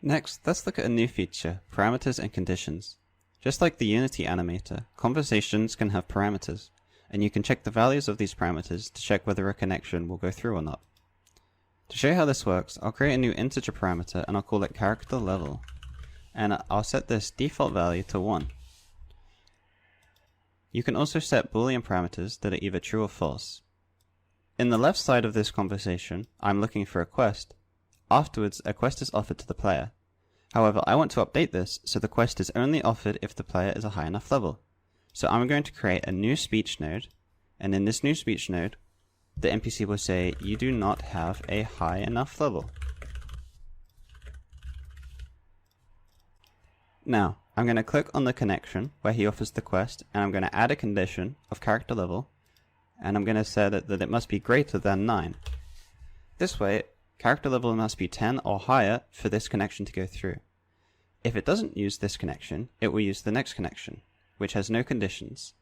Next, let's look at a new feature, parameters and conditions. Just like the Unity animator, conversations can have parameters, and you can check the values of these parameters to check whether a connection will go through or not. To show you how this works, I'll create a new integer parameter and I'll call it character level, and I'll set this default value to 1. You can also set Boolean parameters that are either true or false. In the left side of this conversation, I'm looking for a quest. Afterwards, a quest is offered to the player. However, I want to update this so the quest is only offered if the player is a high enough level. So I'm going to create a new speech node, and in this new speech node, the NPC will say, "You do not have a high enough level." Now, I'm going to click on the connection where he offers the quest, and I'm going to add a condition of character level, and I'm going to set it that it must be greater than 9. This way, character level must be 10 or higher for this connection to go through. If it doesn't use this connection, it will use the next connection, which has no conditions.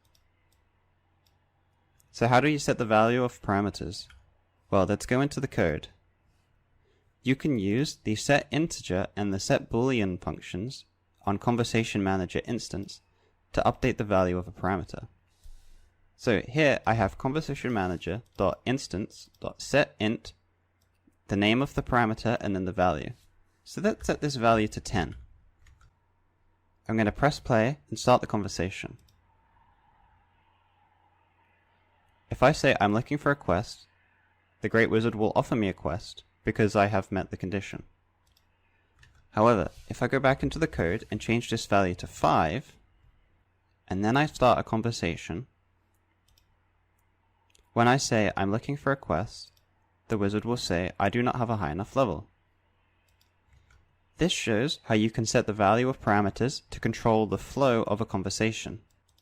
So how do you set the value of parameters? Well, let's go into the code. You can use the setInteger and the setBoolean functions on Conversation Manager instance to update the value of a parameter. So here I have Conversation Manager.instance.setInt, the name of the parameter, and then the value. So let's set this value to 10. I'm going to press play and start the conversation. If I say I'm looking for a quest, the Great Wizard will offer me a quest because I have met the condition. However, if I go back into the code and change this value to 5, and then I start a conversation, when I say I'm looking for a quest, the wizard will say I do not have a high enough level. This shows how you can set the value of parameters to control the flow of a conversation.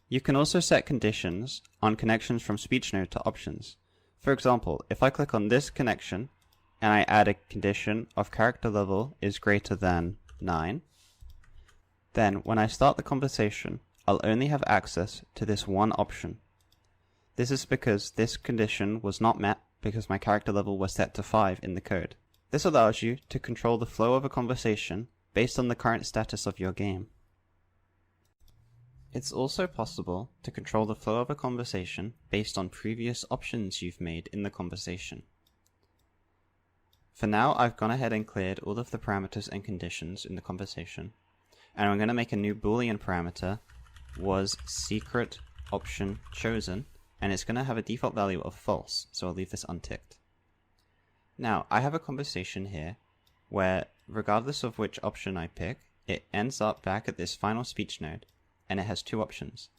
You can also set conditions on connections from SpeechNode to options. For example, if I click on this connection and I add a condition of character level is greater than 9, then when I start the conversation, I'll only have access to this one option. This is because this condition was not met because my character level was set to 5 in the code. This allows you to control the flow of a conversation based on the current status of your game. It's also possible to control the flow of a conversation based on previous options you've made in the conversation. For now, I've gone ahead and cleared all of the parameters and conditions in the conversation, and I'm going to make a new Boolean parameter, was secret option chosen, and it's going to have a default value of false, so I'll leave this unticked. Now, I have a conversation here where, regardless of which option I pick, it ends up back at this final speech node, and it has two options.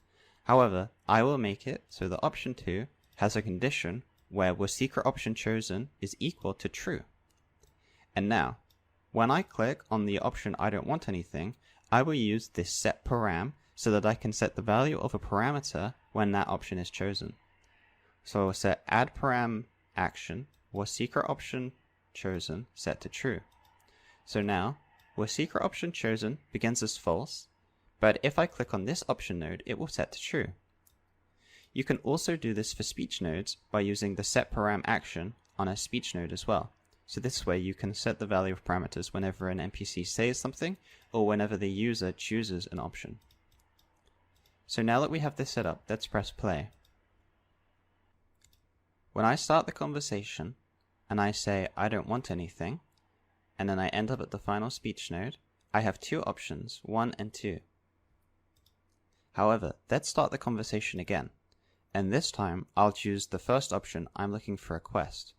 However, I will make it so that option 2 has a condition where was secret option chosen is equal to true. And now, when I click on the option I don't want anything, I will use this setParam so that I can set the value of a parameter when that option is chosen. So I will set addParam action was secret option chosen set to true. So now, was secret option chosen begins as false, but if I click on this option node, it will set to true. You can also do this for speech nodes by using the setParam action on a speech node as well. So this way you can set the value of parameters whenever an NPC says something or whenever the user chooses an option. So now that we have this set up, let's press play. When I start the conversation and I say I don't want anything, and then I end up at the final speech node, I have two options, 1 and 2. However, let's start the conversation again, and this time I'll choose the first option, I'm looking for a quest.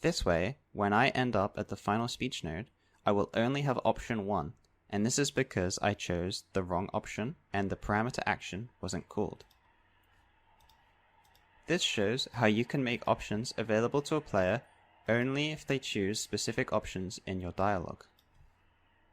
This way, when I end up at the final speech node, I will only have option 1, and this is because I chose the wrong option and the parameter action wasn't called. This shows how you can make options available to a player only if they choose specific options in your dialogue.